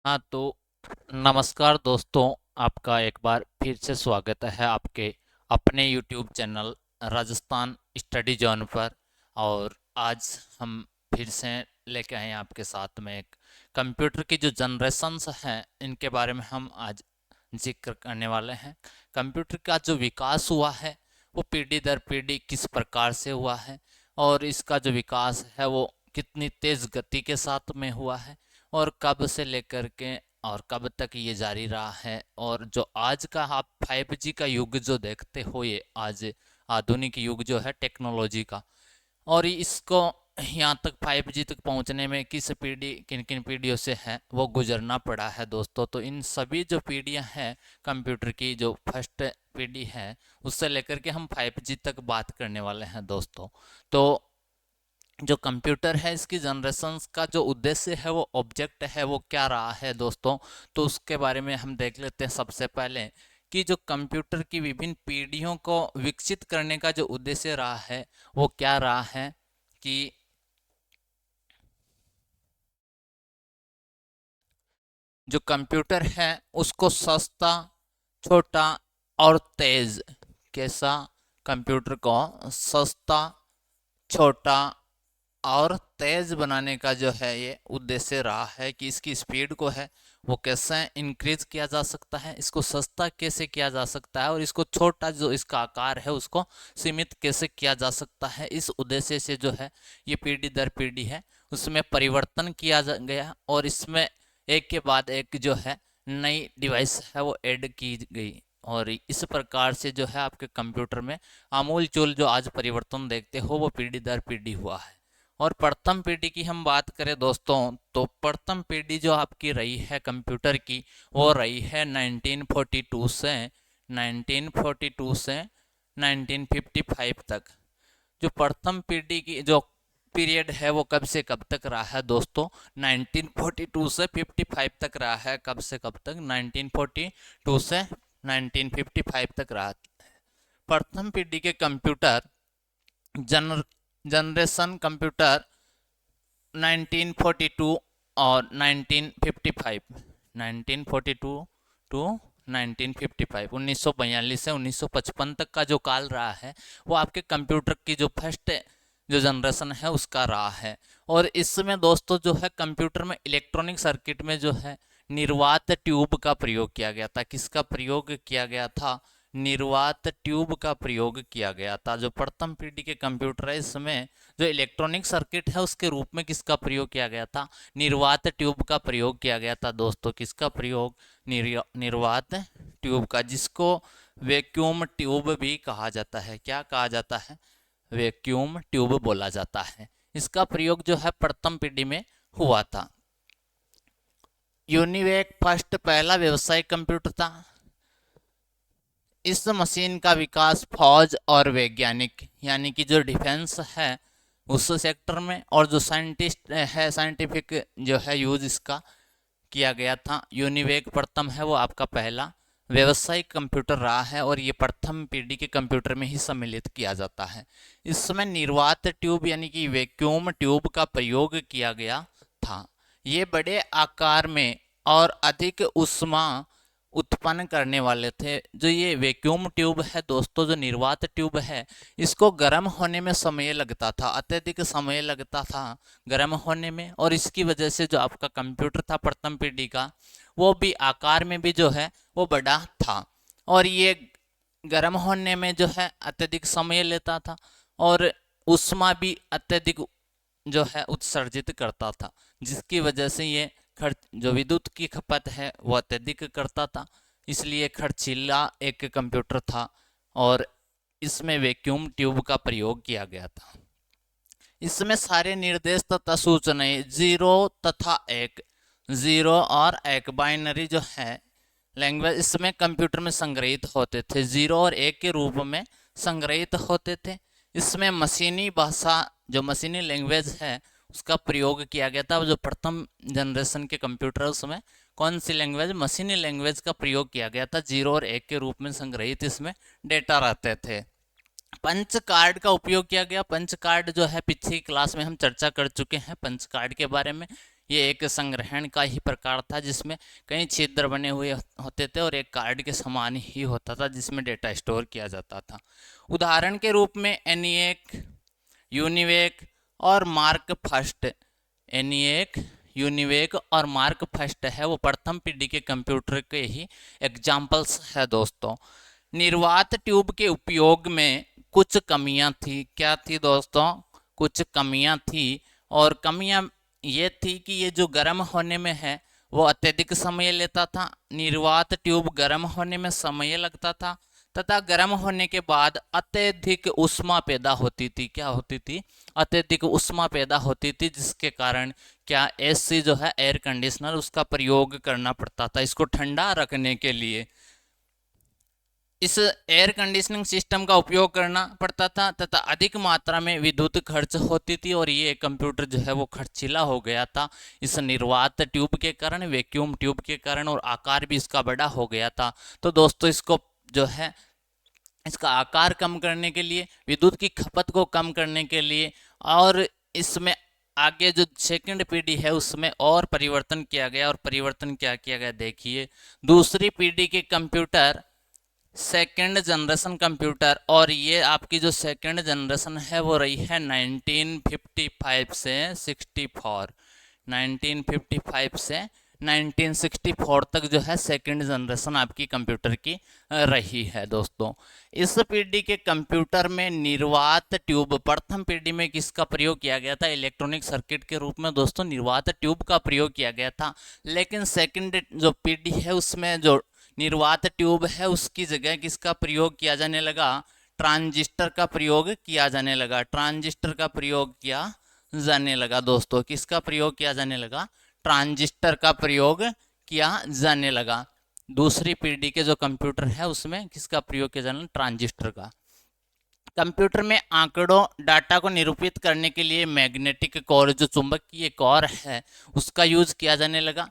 हाँ तो नमस्कार दोस्तों, आपका एक बार फिर से स्वागत है आपके अपने YouTube channel Rajasthan study zone पर। और आज हम फिर से लेके आए हैं आपके साथ में एक कंप्यूटर की जो जनरेशन्स हैं इनके बारे में हम आज जिक्र करने वाले हैं। कंप्यूटर का जो विकास हुआ है वो पीढ़ी दर पीढ़ी किस प्रकार से हुआ है, और इसका जो विकास है वो कितनी तेज़ गति के साथ में हुआ है, और कब से लेकर के और कब तक ये जारी रहा है। और जो आज का आप 5G का युग जो देखते हो, ये आज आधुनिक युग जो है टेक्नोलॉजी का, और इसको यहाँ तक 5G तक पहुँचने में किस पीढ़ी किन किन पीढ़ियों से है वो गुजरना पड़ा है दोस्तों। तो इन सभी जो पीढ़ियाँ हैं कंप्यूटर की, जो फर्स्ट पीढ़ी है उससे लेकर के हम 5G तक बात करने वाले हैं दोस्तों। तो जो कंप्यूटर है इसकी जनरेशन्स का जो उद्देश्य है, वो ऑब्जेक्ट है, वो क्या रहा है दोस्तों। तो उसके बारे में हम देख लेते हैं सबसे पहले कि जो कंप्यूटर की विभिन्न पीढ़ियों को विकसित करने का जो उद्देश्य रहा है वो क्या रहा है कि जो कंप्यूटर है उसको सस्ता, छोटा और तेज, कैसा, कंप्यूटर को सस्ता, छोटा और तेज बनाने का जो है ये उद्देश्य रहा है कि इसकी स्पीड को है वो कैसे इंक्रीज किया जा सकता है, इसको सस्ता कैसे किया जा सकता है, और इसको छोटा जो इसका आकार है उसको सीमित कैसे किया जा सकता है। इस उद्देश्य से जो है ये पीढ़ी दर पीढ़ी है उसमें परिवर्तन किया गया, और इसमें एक के बाद एक जो है नई डिवाइस है वो ऐड की गई। और इस प्रकार से जो है आपके कंप्यूटर में आमूल चूल जो आज परिवर्तन देखते हो वो पीढ़ी दर पीढ़ी हुआ है। और प्रथम पीढ़ी की हम बात करें दोस्तों, तो प्रथम पीढ़ी जो आपकी रही है कंप्यूटर की वो रही है 1942 से 1955 तक। जो प्रथम पीढ़ी की जो पीरियड है वो कब से कब तक रहा है दोस्तों? 1942 से 55 तक रहा है। कब से कब तक? 1942 से 1955 तक रहा। प्रथम पीढ़ी के कंप्यूटर जन जनरेशन कंप्यूटर 1942 और 1955, 1942 टू 1955, 1942 से 1955 तक का जो काल रहा है वो आपके कंप्यूटर की जो फर्स्ट जो जनरेशन है उसका रहा है। और इसमें दोस्तों जो है कंप्यूटर में इलेक्ट्रॉनिक सर्किट में जो है निर्वात ट्यूब का प्रयोग किया गया था। किसका प्रयोग किया गया था? निर्वात ट्यूब का प्रयोग किया गया था। जो प्रथम पीढ़ी के कंप्यूटर है इसमें जो इलेक्ट्रॉनिक सर्किट है उसके रूप में किसका प्रयोग किया गया था? निर्वात ट्यूब का प्रयोग किया गया था दोस्तों। किसका प्रयोग? निर्वात ट्यूब का, जिसको वैक्यूम ट्यूब भी कहा जाता है। क्या कहा जाता है? वैक्यूम ट्यूब बोला जाता है। इसका प्रयोग जो है प्रथम पीढ़ी में हुआ था। यूनिवेक फर्स्ट पहला व्यवसायिक कंप्यूटर था। इस मशीन का विकास फौज और वैज्ञानिक यानी कि जो डिफेंस है उस सेक्टर में, और जो साइंटिस्ट है साइंटिफिक जो है यूज इसका किया गया था। यूनिवेक प्रथम है वो आपका पहला व्यवसायिक कंप्यूटर रहा है, और ये प्रथम पीढ़ी के कंप्यूटर में ही सम्मिलित किया जाता है। इसमें निर्वात ट्यूब यानी कि वैक्यूम ट्यूब का प्रयोग किया गया था। ये बड़े आकार में और अधिक ऊष्मा उत्पन्न करने वाले थे। जो ये वैक्यूम ट्यूब है दोस्तों, जो निर्वात ट्यूब है, इसको गर्म होने में समय लगता था, अत्यधिक समय लगता था गर्म होने में, और इसकी वजह से जो आपका कंप्यूटर था प्रथम पीढ़ी का वो भी आकार में भी जो है वो बड़ा था, और ये गर्म होने में जो है अत्यधिक समय लेता था, और ऊष्मा भी अत्यधिक जो है उत्सर्जित करता था, जिसकी वजह से ये खर्च जो विद्युत की खपत है वो अत्यधिक करता था। इसलिए खर्चीला एक कंप्यूटर था, और इसमें वैक्यूम ट्यूब का प्रयोग किया गया था। इसमें सारे निर्देश तथा सूचनाएं जीरो तथा एक, जीरो और एक बाइनरी जो है लैंग्वेज इसमें कंप्यूटर में संग्रहित होते थे, जीरो और एक के रूप में संग्रहित होते थे। इसमें मशीनी भाषा जो मशीनी लैंग्वेज है उसका प्रयोग किया गया था। जो प्रथम जनरेशन के कंप्यूटर उसमें कौन सी लैंग्वेज? मशीनी लैंग्वेज का प्रयोग किया गया था। जीरो और एक के रूप में संग्रहित इसमें डेटा रहते थे। पंच कार्ड का उपयोग किया गया। पंच कार्ड जो है पिछली क्लास में हम चर्चा कर चुके हैं पंच कार्ड के बारे में। ये एक संग्रहण का ही प्रकार था जिसमें कई छिद्र बने हुए होते थे और एक कार्ड के समान ही होता था जिसमें डेटा स्टोर किया जाता था। उदाहरण के रूप में एनिएक, यूनिवेक और मार्क फर्स्ट। एनिएक, यूनिवेक और मार्क फर्स्ट है वो प्रथम पीढ़ी के कंप्यूटर के ही एग्जाम्पल्स है दोस्तों। निर्वात ट्यूब के उपयोग में कुछ कमियां थी। क्या थी दोस्तों? कुछ कमियां थी, और कमियां ये थी कि ये जो गर्म होने में है वो अत्यधिक समय लेता था। निर्वात ट्यूब गर्म होने में समय लगता था तथा गर्म होने के बाद अत्यधिक ऊष्मा पैदा होती थी। क्या होती थी? अत्यधिक ऊष्मा पैदा होती थी, जिसके कारण क्या एसी जो है एयर कंडीशनर उसका प्रयोग करना पड़ता था इसको ठंडा रखने के लिए। इस एयर कंडीशनिंग सिस्टम का उपयोग करना पड़ता था तथा अधिक मात्रा में विद्युत खर्च होती थी, और ये कंप्यूटर जो है वो खर्चीला हो गया था इस निर्वात ट्यूब के कारण, वैक्यूम ट्यूब के कारण, और आकार भी इसका बड़ा हो गया था। तो दोस्तों इसको जो है इसका आकार कम करने के लिए, विद्युत की खपत को कम करने के लिए, और इसमें आगे जो सेकंड पीढ़ी है उसमें और परिवर्तन किया गया। और परिवर्तन क्या किया गया देखिए, दूसरी पीढ़ी के कंप्यूटर सेकेंड जनरेशन कंप्यूटर, और ये आपकी जो सेकेंड जनरेशन है वो रही है 1955 से 64। 1955 से 1964 तक जो है सेकेंड जनरेशन आपकी कंप्यूटर की रही है दोस्तों। इस पीढ़ी के कंप्यूटर में निर्वात ट्यूब, प्रथम पीढ़ी में किसका प्रयोग किया गया था? इलेक्ट्रॉनिक सर्किट के रूप में दोस्तों निर्वात ट्यूब का प्रयोग किया गया था। लेकिन सेकेंड जो पीढ़ी है उसमें जो निर्वात ट्यूब है उसकी जगह किसका प्रयोग किया जाने लगा? ट्रांजिस्टर का प्रयोग किया जाने लगा। ट्रांजिस्टर का प्रयोग किया जाने लगा दोस्तों। किसका प्रयोग किया जाने लगा? ट्रांजिस्टर का प्रयोग किया जाने लगा। दूसरी पीढ़ी के जो कंप्यूटर है उसमें किसका प्रयोग किया जाने लगा? ट्रांजिस्टर का। कंप्यूटर में आंकड़ों डाटा को निरूपित करने के लिए मैग्नेटिक कोर, जो चुंबकीय कोर है उसका यूज किया जाने लगा।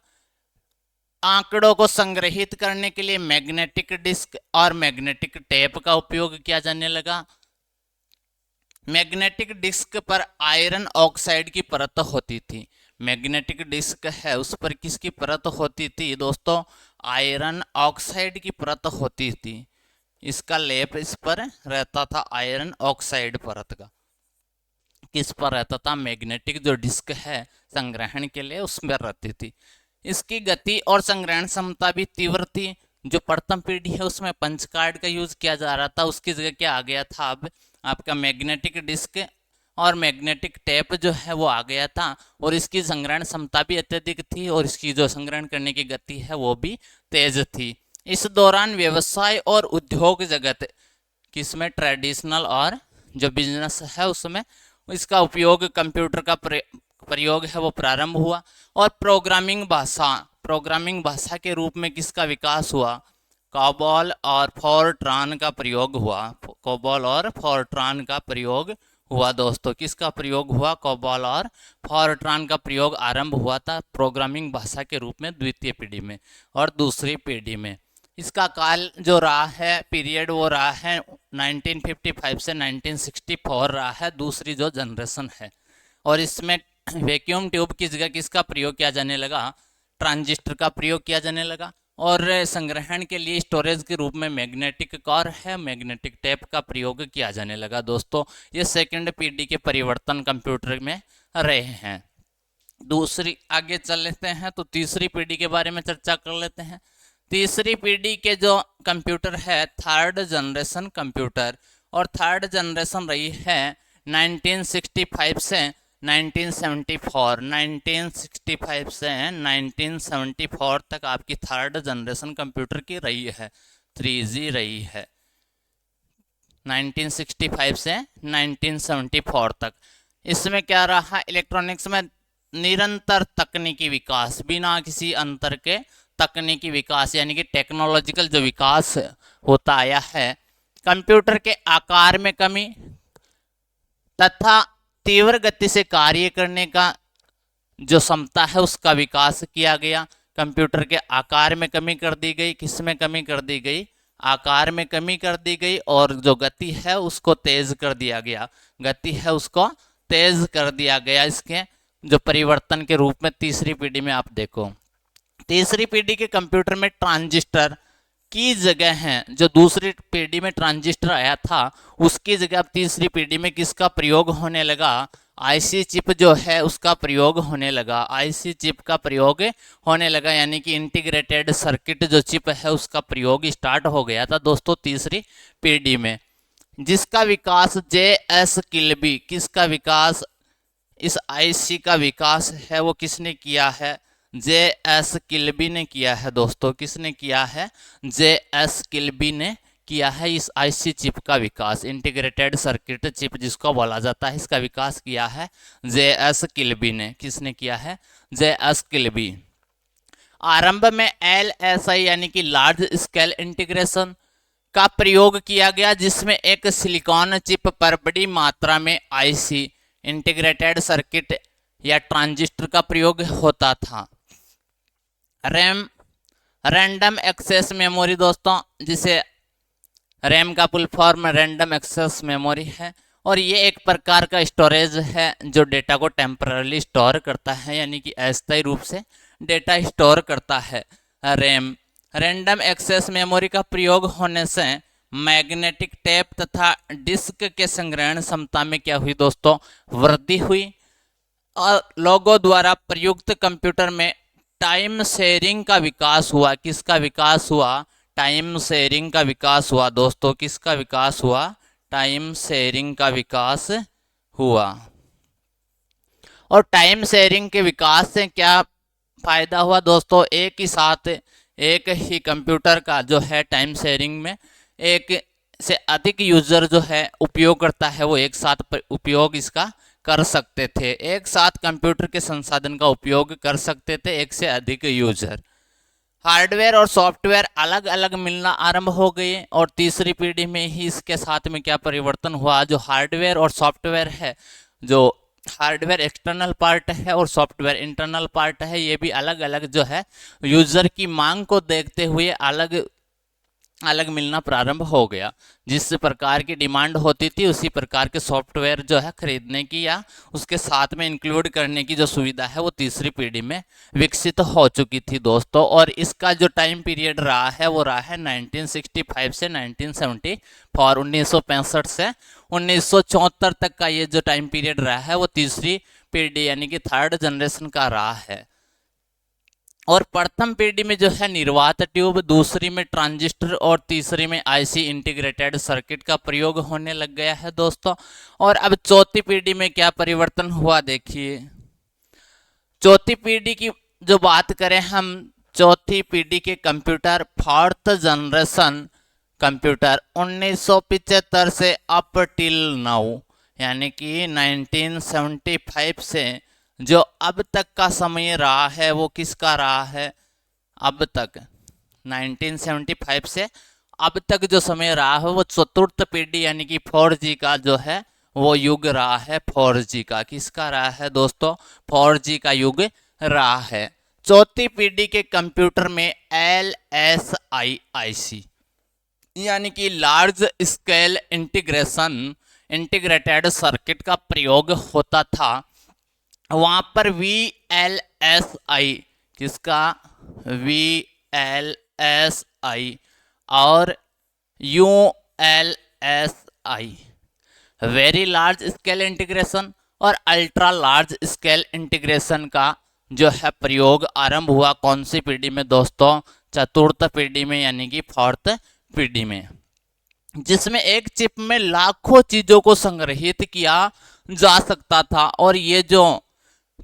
आंकड़ों को संग्रहित करने के लिए मैग्नेटिक डिस्क और मैग्नेटिक टेप का उपयोग किया जाने लगा। मैग्नेटिक डिस्क पर आयरन ऑक्साइड की परत होती थी। मैग्नेटिक डिस्क है उस पर किसकी परत होती थी दोस्तों? आयरन ऑक्साइड की परत होती थी। इसका लेप इस पर रहता था, आयरन ऑक्साइड परत का किस पर रहता था? मैग्नेटिक जो डिस्क है संग्रहण के लिए उसमें रहती थी। इसकी गति और संग्रहण क्षमता भी तीव्र थी। जो प्रथम पीढ़ी है उसमें पंच कार्ड का यूज किया जा रहा था, उसकी जगह क्या आ गया था? अब आपका मैग्नेटिक डिस्क और मैग्नेटिक टेप जो है वो आ गया था, और इसकी संग्रहण क्षमता भी अत्यधिक थी, और इसकी जो संग्रहण करने की गति है वो भी तेज थी। इस दौरान व्यवसाय और उद्योग जगत किसमें? ट्रेडिशनल और जो बिजनेस है उसमें इसका उपयोग, कंप्यूटर का प्रयोग है वो प्रारंभ हुआ। और प्रोग्रामिंग भाषा के रूप में किसका विकास हुआ? कोबॉल और फोरट्रान का प्रयोग हुआ। कोबॉल और फोरट्रान का प्रयोग हुआ दोस्तों। किसका प्रयोग हुआ? कोबॉल और फोरट्रान का प्रयोग आरंभ हुआ था प्रोग्रामिंग भाषा के रूप में द्वितीय पीढ़ी में। और दूसरी पीढ़ी में इसका काल जो रहा है, पीरियड वो रहा है 1955 से 1964 रहा है, दूसरी जो जनरेशन है। और इसमें वैक्यूम ट्यूब की जगह किसका प्रयोग किया जाने लगा? ट्रांजिस्टर का प्रयोग किया जाने लगा। और संग्रहण के लिए स्टोरेज के रूप में मैग्नेटिक कोर है, मैग्नेटिक टेप का प्रयोग किया जाने लगा दोस्तों। ये सेकंड पीढ़ी के परिवर्तन कंप्यूटर में रहे हैं। दूसरी आगे चल लेते हैं तो तीसरी पीढ़ी के बारे में चर्चा कर लेते हैं। तीसरी पीढ़ी के जो कंप्यूटर है थर्ड जनरेशन कंप्यूटर, और थर्ड जनरेशन रही है 1965 से 1974। 1965 से 1974 तक आपकी थर्ड जनरेशन कंप्यूटर की रही है, 3G रही है 1965 से 1974 तक। इसमें क्या रहा? इलेक्ट्रॉनिक्स में निरंतर तकनीकी विकास, बिना किसी अंतर के तकनीकी विकास, यानी कि टेक्नोलॉजिकल जो विकास होता आया है। कंप्यूटर के आकार में कमी तथा तीव्र गति से कार्य करने का जो क्षमता है उसका विकास किया गया। कंप्यूटर के आकार में कमी कर दी गई। किस में कमी कर दी गई? आकार में कमी कर दी गई, और जो गति है उसको तेज कर दिया गया। गति है उसको तेज कर दिया गया इसके जो परिवर्तन के रूप में तीसरी पीढ़ी में आप देखो, तीसरी पीढ़ी के कंप्यूटर में ट्रांजिस्टर की जगह है, जो दूसरी पीढ़ी में ट्रांजिस्टर आया था उसकी जगह अब तीसरी पीढ़ी में किसका प्रयोग होने लगा, आईसी चिप जो है उसका प्रयोग होने लगा, आईसी चिप का प्रयोग होने लगा, यानी कि इंटीग्रेटेड सर्किट जो चिप है उसका प्रयोग स्टार्ट हो गया था दोस्तों तीसरी पीढ़ी में, जिसका विकास जे.एस. किल्बी, किसका विकास, इस आईसी का विकास है वो किसने किया है, जे.एस. किल्बी ने किया है दोस्तों, किसने किया है, जे.एस. किल्बी ने किया है इस आईसी चिप का विकास, इंटीग्रेटेड सर्किट चिप जिसको बोला जाता है, इसका विकास किया है जे.एस. किल्बी ने, किसने किया है, जे.एस. किल्बी। आरंभ में एलएसआई यानी कि लार्ज स्केल इंटीग्रेशन का प्रयोग किया गया, जिसमें एक सिलिकॉन चिप पर बड़ी मात्रा में आईसी इंटीग्रेटेड सर्किट या ट्रांजिस्टर का प्रयोग होता था। रैम, रैंडम एक्सेस मेमोरी दोस्तों, जिसे रैम का full form random access memory है, और ये एक प्रकार का स्टोरेज है जो डेटा को टेम्पररी स्टोर करता है, यानी कि अस्थायी रूप से डेटा स्टोर करता है। रैम, रैंडम एक्सेस मेमोरी का प्रयोग होने से मैग्नेटिक टेप तथा डिस्क के संग्रहण क्षमता में क्या हुई दोस्तों, वृद्धि हुई, और लोगों द्वारा प्रयुक्त कंप्यूटर में टाइम शेयरिंग का विकास हुआ, किसका विकास हुआ, टाइम शेयरिंग का विकास हुआ दोस्तों, किसका विकास हुआ, टाइम शेयरिंग का विकास हुआ। और टाइम शेयरिंग के विकास से क्या फायदा हुआ दोस्तों, एक ही साथ एक ही कंप्यूटर का जो है टाइम शेयरिंग में एक से अधिक यूजर जो है उपयोग करता है वो एक साथ उपयोग इसका कर सकते थे, एक साथ कंप्यूटर के संसाधन का उपयोग कर सकते थे एक से अधिक यूजर। हार्डवेयर और सॉफ्टवेयर अलग अलग मिलना आरंभ हो गए, और तीसरी पीढ़ी में ही इसके साथ में क्या परिवर्तन हुआ, जो हार्डवेयर और सॉफ्टवेयर है, जो हार्डवेयर एक्सटर्नल पार्ट है और सॉफ्टवेयर इंटरनल पार्ट है, ये भी अलग अलग जो है यूजर की मांग को देखते हुए अलग अलग मिलना प्रारंभ हो गया। जिस प्रकार की डिमांड होती थी उसी प्रकार के सॉफ्टवेयर जो है खरीदने की या उसके साथ में इंक्लूड करने की जो सुविधा है वो तीसरी पीढ़ी में विकसित हो चुकी थी दोस्तों। और इसका जो टाइम पीरियड रहा है वो रहा है 1965 से 1974, 1965 से 1974 तक का ये जो टाइम पीरियड रहा है वो तीसरी पीढ़ी यानी कि थर्ड जनरेशन का रहा है। और प्रथम पीढ़ी में जो है निर्वात ट्यूब, दूसरी में ट्रांजिस्टर और तीसरी में आईसी इंटीग्रेटेड सर्किट का प्रयोग होने लग गया है दोस्तों। और अब चौथी पीढ़ी में क्या परिवर्तन हुआ देखिए, चौथी पीढ़ी की जो बात करें हम, चौथी पीढ़ी के कंप्यूटर फोर्थ जनरेशन कंप्यूटर 1975 से अप टिल नाउ यानी कि 1975 से जो अब तक का समय रहा है वो किसका रहा है, अब तक 1975 से अब तक जो समय रहा है वो चतुर्थ पीढ़ी यानी कि 4G का जो है वो युग रहा है, 4G का, किसका रहा है दोस्तों, 4G का युग रहा है। चौथी पीढ़ी के कंप्यूटर में LSI यानी कि लार्ज स्केल इंटीग्रेटेड सर्किट का प्रयोग होता था। वहां पर VLSI, किसका, VLSI और ULSI very large scale integration और अल्ट्रा लार्ज स्केल इंटीग्रेशन का जो है प्रयोग आरंभ हुआ कौन सी पीढ़ी में दोस्तों, चतुर्थ पीढ़ी में यानी कि फोर्थ पीढ़ी में, जिसमें एक चिप में लाखों चीजों को संग्रहित किया जा सकता था। और ये जो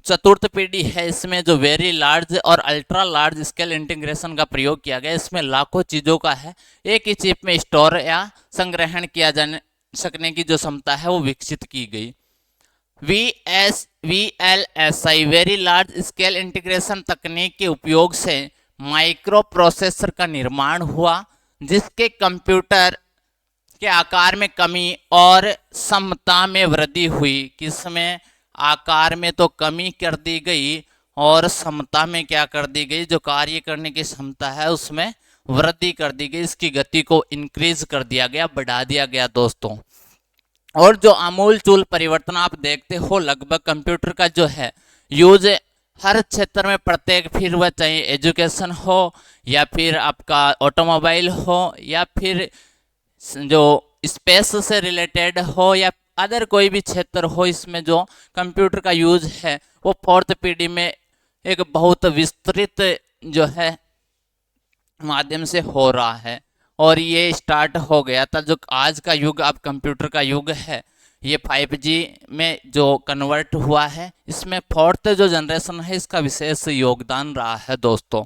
चतुर्थ पीढ़ी है इसमें जो वेरी लार्ज और अल्ट्रा लार्ज स्केल इंटीग्रेशन का प्रयोग किया गया, इसमें लाखों चीजों का है एक ही चिप में स्टोर या संग्रहण किया जाने सकने की जो क्षमता है वो विकसित की गई। VLSI very large scale integration तकनीक के उपयोग से माइक्रो प्रोसेसर का निर्माण हुआ, जिसके कंप्यूटर के आकार में कमी और क्षमता में वृद्धि हुई। किसमें, आकार में तो कमी कर दी गई और क्षमता में क्या कर दी गई, जो कार्य करने की क्षमता है उसमें वृद्धि कर दी गई, इसकी गति को इंक्रीज कर दिया गया, बढ़ा दिया गया दोस्तों। और जो आमूल चूल परिवर्तन आप देखते हो लगभग कंप्यूटर का जो है यूज हर क्षेत्र में प्रत्येक, फिर वह चाहे एजुकेशन हो या फिर आपका ऑटोमोबाइल हो या फिर जो स्पेस से रिलेटेड हो या अदर कोई भी क्षेत्र हो, इसमें जो कंप्यूटर का यूज है वो फोर्थ पीढ़ी में एक बहुत विस्तृत जो है माध्यम से हो रहा है। और ये स्टार्ट हो गया था, जो आज का युग अब कंप्यूटर का युग है ये 5G में जो कन्वर्ट हुआ है, इसमें फोर्थ जो जनरेशन है इसका विशेष योगदान रहा है दोस्तों।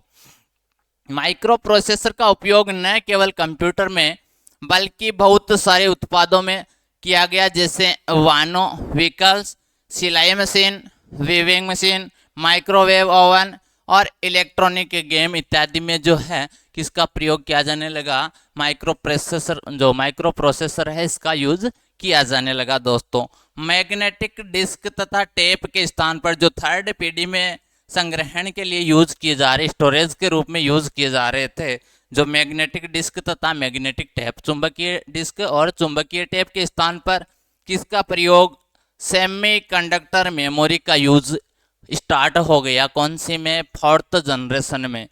माइक्रो प्रोसेसर का उपयोग न केवल कंप्यूटर में बल्कि बहुत सारे उत्पादों में किया गया, जैसे वाहनों, व्हीकल्स, सिलाई machine, weaving machine, microwave oven और इलेक्ट्रॉनिक गेम इत्यादि में जो है किसका प्रयोग किया जाने लगा, माइक्रो प्रोसेसर है इसका यूज किया जाने लगा दोस्तों। मैग्नेटिक डिस्क तथा टेप के स्थान पर जो थर्ड पीढ़ी में संग्रहण के लिए यूज किए जा रहे, स्टोरेज के रूप में यूज किए जा रहे थे, जो मैग्नेटिक डिस्क तथा मैग्नेटिक टेप, चुंबकीय डिस्क और चुंबकीय टेप के स्थान पर किसका प्रयोग, सेमीकंडक्टर मेमोरी का यूज स्टार्ट हो गया। कौन सी में, फोर्थ जनरेशन में।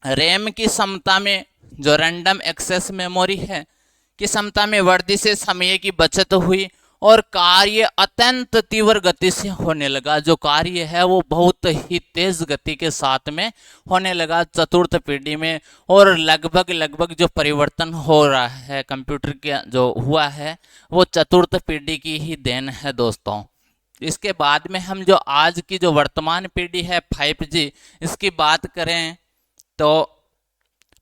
रैम की क्षमता में, जो रैंडम एक्सेस मेमोरी है की क्षमता में वृद्धि से समय की बचत हुई और कार्य अत्यंत तीव्र गति से होने लगा। जो कार्य है वो बहुत ही तेज गति के साथ में होने लगा चतुर्थ पीढ़ी में। और लगभग जो परिवर्तन हो रहा है कंप्यूटर के जो हुआ है वो चतुर्थ पीढ़ी की ही देन है दोस्तों। इसके बाद में हम जो आज की जो वर्तमान पीढ़ी है 5G, इसकी बात करें तो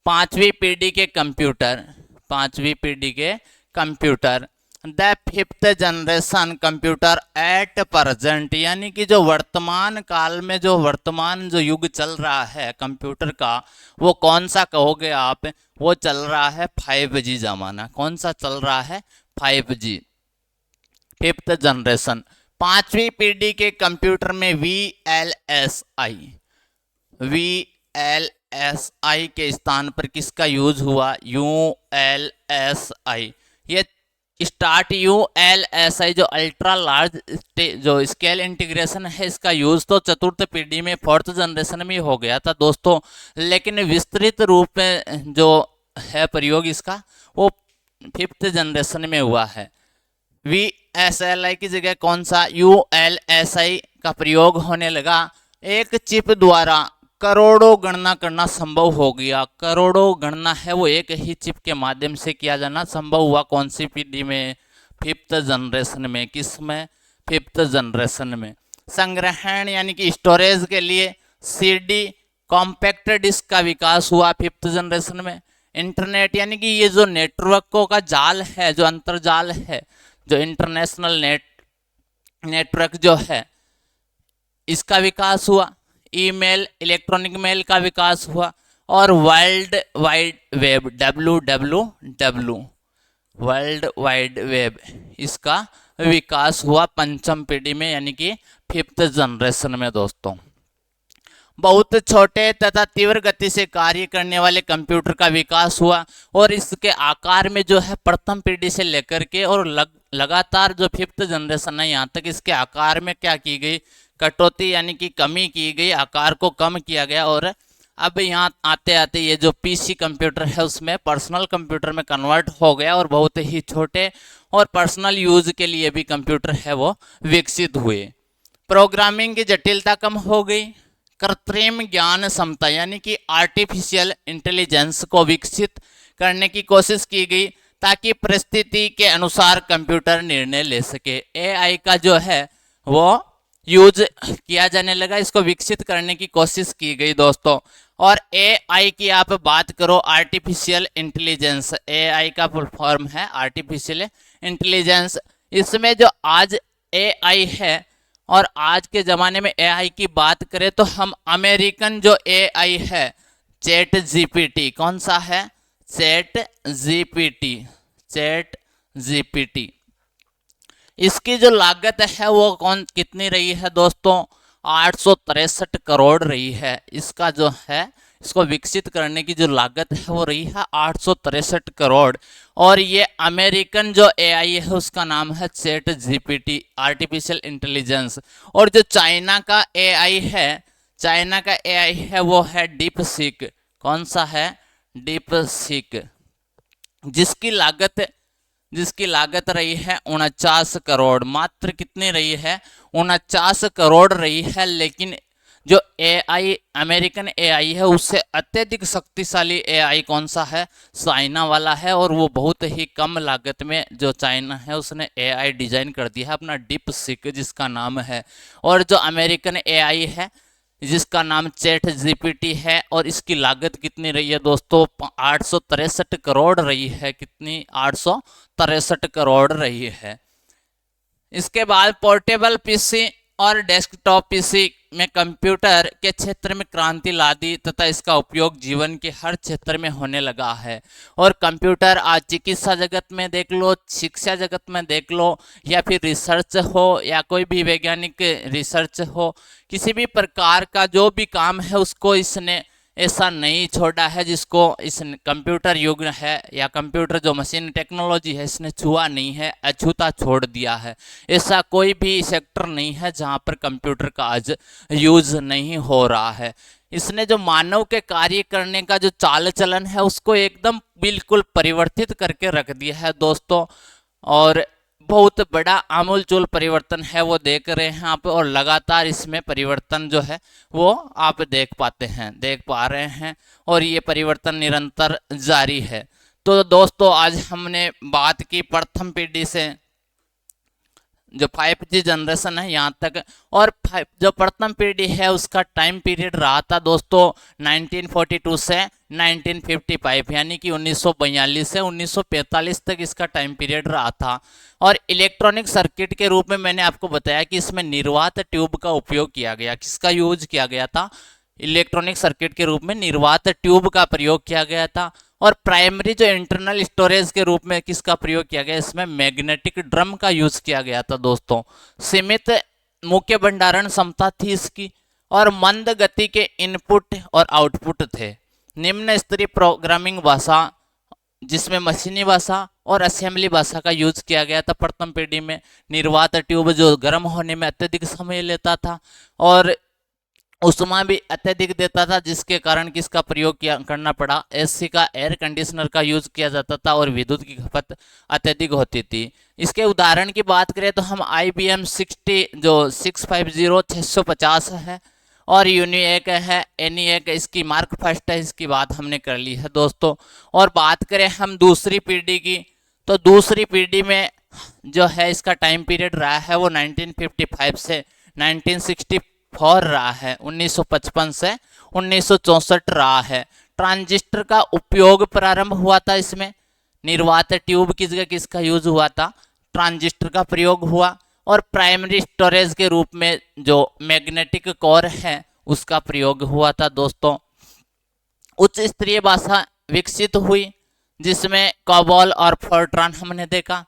पांचवी पीढ़ी के computer the fifth generation computer at present, यानी कि जो वर्तमान काल में जो वर्तमान जो युग चल रहा है कंप्यूटर का, वो कौन सा कहोगे आप, वो चल रहा है 5G जमाना। कौन सा चल रहा है, 5G, फिफ्थ जनरेशन। पांचवी पीढ़ी के कंप्यूटर में VLSI के स्थान पर किसका यूज हुआ, ULSI। ये स्टार्ट ULSI जो अल्ट्रा लार्ज जो स्केल इंटीग्रेशन है, इसका यूज तो चतुर्थ पीढ़ी में फोर्थ जनरेशन में हो गया था दोस्तों, लेकिन विस्तृत रूप में जो है प्रयोग इसका वो फिफ्थ जनरेशन में हुआ है। VLSI की जगह कौन सा, ULSI का प्रयोग होने लगा। एक चिप द्वारा करोड़ों गणना करना संभव हो गया। करोड़ों गणना है वो एक ही चिप के माध्यम से किया जाना संभव हुआ। कौन सी पीढ़ी में, फिफ्थ जनरेशन में। किस में, फिफ्थ जनरेशन में। संग्रहण यानी कि स्टोरेज के लिए CD कॉम्पैक्ट डिस्क का विकास हुआ फिफ्थ जनरेशन में। इंटरनेट यानी कि ये जो नेटवर्कों का जाल है, जो अंतरजाल है, जो इंटरनेशनल नेटवर्क जो है, इसका विकास हुआ। ईमेल, इलेक्ट्रॉनिक मेल का विकास हुआ। और world wide web, WWW, world wide web, इसका विकास हुआ पंचम पीढ़ी में यानी कि फिफ्थ जनरेशन में दोस्तों। बहुत छोटे तथा तीव्र गति से कार्य करने वाले कंप्यूटर का विकास हुआ और इसके आकार में जो है प्रथम पीढ़ी से लेकर के और लगातार जो फिफ्थ जनरेशन है यहाँ तक इसके आकार में क्या की गई, कटौती यानी कि कमी की गई, आकार को कम किया गया। और अब यहाँ आते आते ये जो PC कंप्यूटर है उसमें पर्सनल कंप्यूटर में कन्वर्ट हो गया और बहुत ही छोटे और पर्सनल यूज के लिए भी कंप्यूटर है वो विकसित हुए। प्रोग्रामिंग की जटिलता कम हो गई। कृत्रिम ज्ञान क्षमता यानी कि आर्टिफिशियल इंटेलिजेंस को विकसित करने की कोशिश की गई ताकि परिस्थिति के अनुसार कंप्यूटर निर्णय ले सके। AI का जो है वो यूज किया जाने लगा, इसको विकसित करने की कोशिश की गई दोस्तों। और AI की आप बात करो, आर्टिफिशियल इंटेलिजेंस, AI का फुल फॉर्म है आर्टिफिशियल इंटेलिजेंस। इसमें जो आज AI है और आज के ज़माने में AI की बात करें तो हम अमेरिकन जो AI है ChatGPT, कौन सा है, ChatGPT, इसकी जो लागत है वो कितनी रही है दोस्तों, 863 करोड़ रही है। इसका जो है इसको विकसित करने की जो लागत है वो रही है 863 करोड़। और ये अमेरिकन जो एआई है उसका नाम है चैट जीपीटी आर्टिफिशियल इंटेलिजेंस। और जो चाइना का एआई है, चाइना का एआई है वो है डीप सीक। कौन सा है? डीप सीक, जिसकी लागत रही है 49 करोड़। मात्र कितनी रही है? 49 करोड़ रही है। लेकिन जो एआई, अमेरिकन एआई है, उससे अत्यधिक शक्तिशाली एआई कौन सा है? चाइना वाला है। और वो बहुत ही कम लागत में जो चाइना है उसने एआई डिजाइन कर दिया है अपना डीप सीक जिसका नाम है। और जो अमेरिकन एआई है जिसका नाम चैट जीपीटी है, और इसकी लागत कितनी रही है दोस्तों? 863 करोड़ रही है। कितनी? 863 करोड़ रही है। इसके बाद पोर्टेबल पीसी और डेस्कटॉप पीसी में कंप्यूटर के क्षेत्र में क्रांति ला दी तथा इसका उपयोग जीवन के हर क्षेत्र में होने लगा है। और कंप्यूटर आज चिकित्सा जगत में देख लो, शिक्षा जगत में देख लो, या फिर रिसर्च हो या कोई भी वैज्ञानिक रिसर्च हो, किसी भी प्रकार का जो भी काम है उसको इसने ऐसा नहीं छोड़ा है जिसको इस कंप्यूटर युग है या कंप्यूटर जो मशीन टेक्नोलॉजी है इसने छुआ नहीं है, अछूता छोड़ दिया है। ऐसा कोई भी सेक्टर नहीं है जहां पर कंप्यूटर का आज यूज नहीं हो रहा है। इसने जो मानव के कार्य करने का जो चाल चलन है उसको एकदम बिल्कुल परिवर्तित करके रख दिया है दोस्तों। और बहुत बड़ा आमूलचूल परिवर्तन है वो देख रहे हैं आप। और लगातार इसमें परिवर्तन जो है वो आप देख पा रहे हैं। और ये परिवर्तन निरंतर जारी है। तो दोस्तों आज हमने बात की प्रथम पीढ़ी से जो 5G जनरेशन है यहाँ तक। और जो प्रथम पीढ़ी है उसका टाइम पीरियड रहा था दोस्तों 1942 से 1955, यानी कि 1942 से 1945 तक इसका टाइम पीरियड रहा था। और इलेक्ट्रॉनिक सर्किट के रूप में मैंने आपको बताया कि इसमें निर्वात ट्यूब का उपयोग किया गया। किसका यूज किया गया था? इलेक्ट्रॉनिक सर्किट के रूप में निर्वात ट्यूब का प्रयोग किया गया था। और प्राइमरी जो इंटरनल स्टोरेज के रूप में किसका प्रयोग किया गया? इसमें मैग्नेटिक ड्रम का यूज किया गया था दोस्तों। सीमित मुख्य भंडारण क्षमता थी इसकी। और मंद गति के इनपुट और आउटपुट थे। निम्न स्तरीय प्रोग्रामिंग भाषा जिसमें मशीनी भाषा और असेंबली भाषा का यूज किया गया था प्रथम पीढ़ी में। निर्वात ट्यूब जो गर्म होने में अत्यधिक समय लेता था और उष्मा भी अत्यधिक देता था, जिसके कारण किसका प्रयोग करना पड़ा? एसी का, एयर कंडीशनर का यूज किया जाता था और विद्युत की खपत अत्यधिक होती थी। इसके उदाहरण की बात करें तो हम IBM 60 जो 650 650 है और यूनिएक है, एनिएक इसकी मार्क फर्स्ट है, इसकी बात हमने कर ली है दोस्तों। और बात करें हम दूसरी पीढ़ी की तो दूसरी पीढ़ी में जो है इसका टाइम पीरियड रहा है वो 1955 से 1964 रहा है, 1955 से 1964 रहा है। ट्रांजिस्टर का उपयोग प्रारंभ हुआ था इसमें। निर्वात ट्यूब की जगह किसका यूज हुआ था? ट्रांजिस्टर का प्रयोग हुआ। और प्राइमरी स्टोरेज के रूप में जो मैग्नेटिक कोर है उसका प्रयोग हुआ था दोस्तों। उच्च स्तरीय भाषा विकसित हुई जिसमें कोबोल और फोर्ट्रान हमने देखा।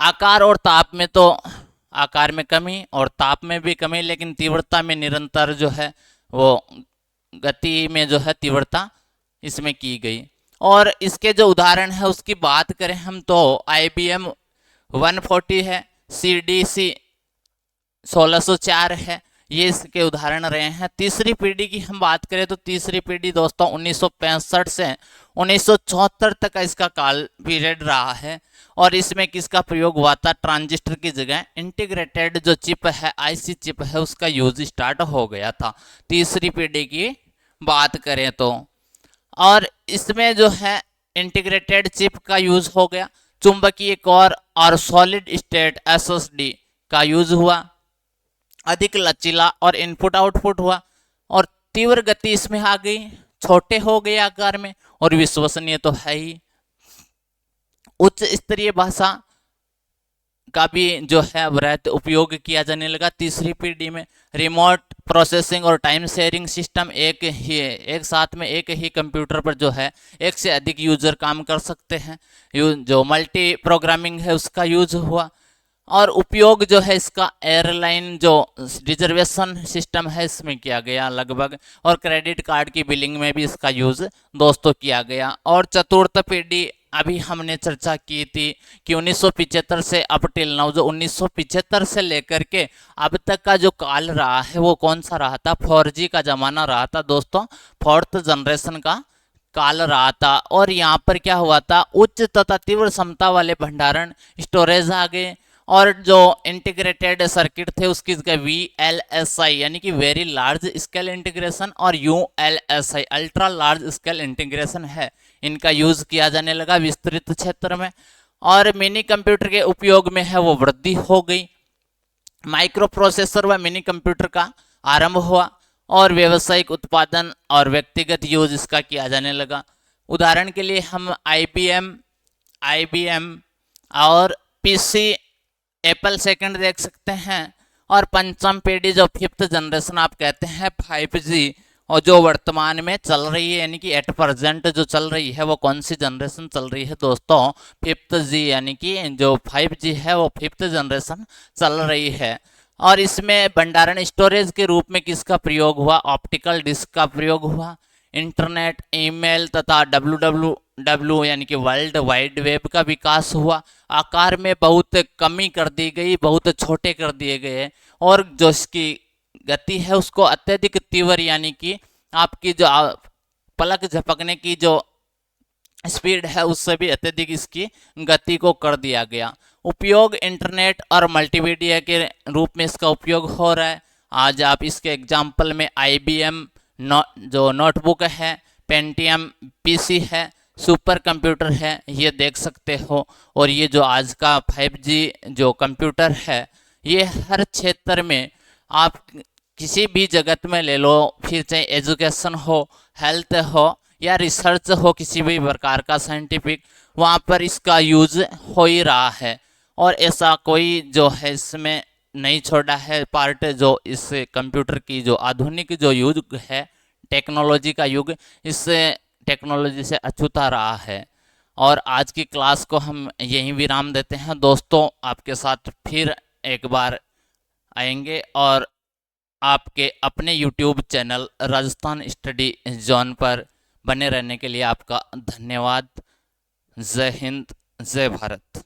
आकार और ताप में तो आकार में कमी और ताप में भी कमी, लेकिन तीव्रता में निरंतर जो है वो गति में जो है तीव्रता इसमें की गई। और इसके जो उदाहरण है उसकी बात करें हम तो IBM 140 है, CDC 1604 है, ये इसके उदाहरण रहे हैं। तीसरी पीढ़ी की हम बात करें तो तीसरी पीढ़ी दोस्तों 1965 से 1974 तक का इसका काल पीरियड रहा है। और इसमें किसका प्रयोग हुआ था? ट्रांजिस्टर की जगह इंटीग्रेटेड जो चिप है, IC चिप है, उसका यूज स्टार्ट हो गया था तीसरी पीढ़ी की बात करें तो। और इसमें जो है इंटीग्रेटेड चिप का यूज हो गया। चुंबकीय कोर और सॉलिड स्टेट SSD का यूज हुआ। अधिक लचीला और इनपुट आउटपुट हुआ। और तीव्र गति इसमें आ गई, छोटे हो गए आकार में और विश्वसनीय तो है ही। उच्च स्तरीय भाषा का भी जो है वृहत उपयोग किया जाने लगा तीसरी पीढ़ी में। रिमोट प्रोसेसिंग और टाइम शेयरिंग सिस्टम एक साथ में एक ही कंप्यूटर पर जो है एक से अधिक यूजर काम कर सकते हैं। जो मल्टी प्रोग्रामिंग है उसका यूज हुआ। और उपयोग जो है इसका एयरलाइन जो रिजर्वेशन सिस्टम है इसमें किया गया लगभग, और क्रेडिट कार्ड की बिलिंग में भी इसका यूज़ दोस्तों किया गया। और चतुर्थ पीढ़ी अभी हमने चर्चा की थी कि 1975 से अप टिल नाउ, जो 1975 से लेकर के अब तक का जो काल रहा है वो कौन सा रहा था? 4G का ज़माना रहा था दोस्तों, फोर्थ जनरेशन का काल रहा था। और यहाँ पर क्या हुआ था? उच्च तथा तीव्र क्षमता वाले भंडारण स्टोरेज आ गए, और जो इंटीग्रेटेड सर्किट थे उसकी जगह VLSI यानी कि वेरी लार्ज स्केल इंटीग्रेशन और ULSI ultra large scale integration है, इनका यूज किया जाने लगा विस्तृत क्षेत्र में। और मिनी कंप्यूटर के उपयोग में है वो वृद्धि हो गई, माइक्रो प्रोसेसर व मिनी कंप्यूटर का आरंभ हुआ, और व्यावसायिक उत्पादन और व्यक्तिगत यूज इसका किया जाने लगा। उदाहरण के लिए हम IBM और PC एप्पल सेकंड देख सकते हैं। और पंचम पीढ़ी जो फिफ्थ जनरेशन आप कहते हैं 5G, और जो वर्तमान में चल रही है यानी कि एट प्रेजेंट जो चल रही है वो कौन सी जनरेशन चल रही है दोस्तों? 5G, यानी कि जो 5G है वो फिफ्थ जनरेशन चल रही है। और इसमें भंडारण स्टोरेज के रूप में किसका प्रयोग हुआ? ऑप्टिकल डिस्क का प्रयोग हुआ। इंटरनेट, ईमेल तथा WWW यानी कि वर्ल्ड वाइड वेब का विकास हुआ। आकार में बहुत कमी कर दी गई, बहुत छोटे कर दिए गए, और जो इसकी गति है उसको अत्यधिक तीव्र यानी कि आपकी जो पलक झपकने की जो स्पीड है उससे भी अत्यधिक इसकी गति को कर दिया गया। उपयोग इंटरनेट और मल्टीमीडिया के रूप में इसका उपयोग हो रहा है। आज आप इसके एग्जाम्पल में IBM जो नोटबुक है, पेंटियम PC है, सुपर कंप्यूटर है, ये देख सकते हो। और ये जो आज का 5G जो कंप्यूटर है ये हर क्षेत्र में आप किसी भी जगत में ले लो, फिर चाहे एजुकेशन हो, हेल्थ हो या रिसर्च हो, किसी भी प्रकार का साइंटिफिक, वहाँ पर इसका यूज हो ही रहा है। और ऐसा कोई जो है इसमें नहीं छोड़ा है पार्ट, जो इस कंप्यूटर की जो आधुनिक जो युग है, टेक्नोलॉजी का युग, इस टेक्नोलॉजी से अछूता रहा है। और आज की क्लास को हम यहीं विराम देते हैं दोस्तों, आपके साथ फिर एक बार आएंगे। और आपके अपने YouTube channel Rajasthan study zone पर बने रहने के लिए आपका धन्यवाद। जय हिंद, जय भारत।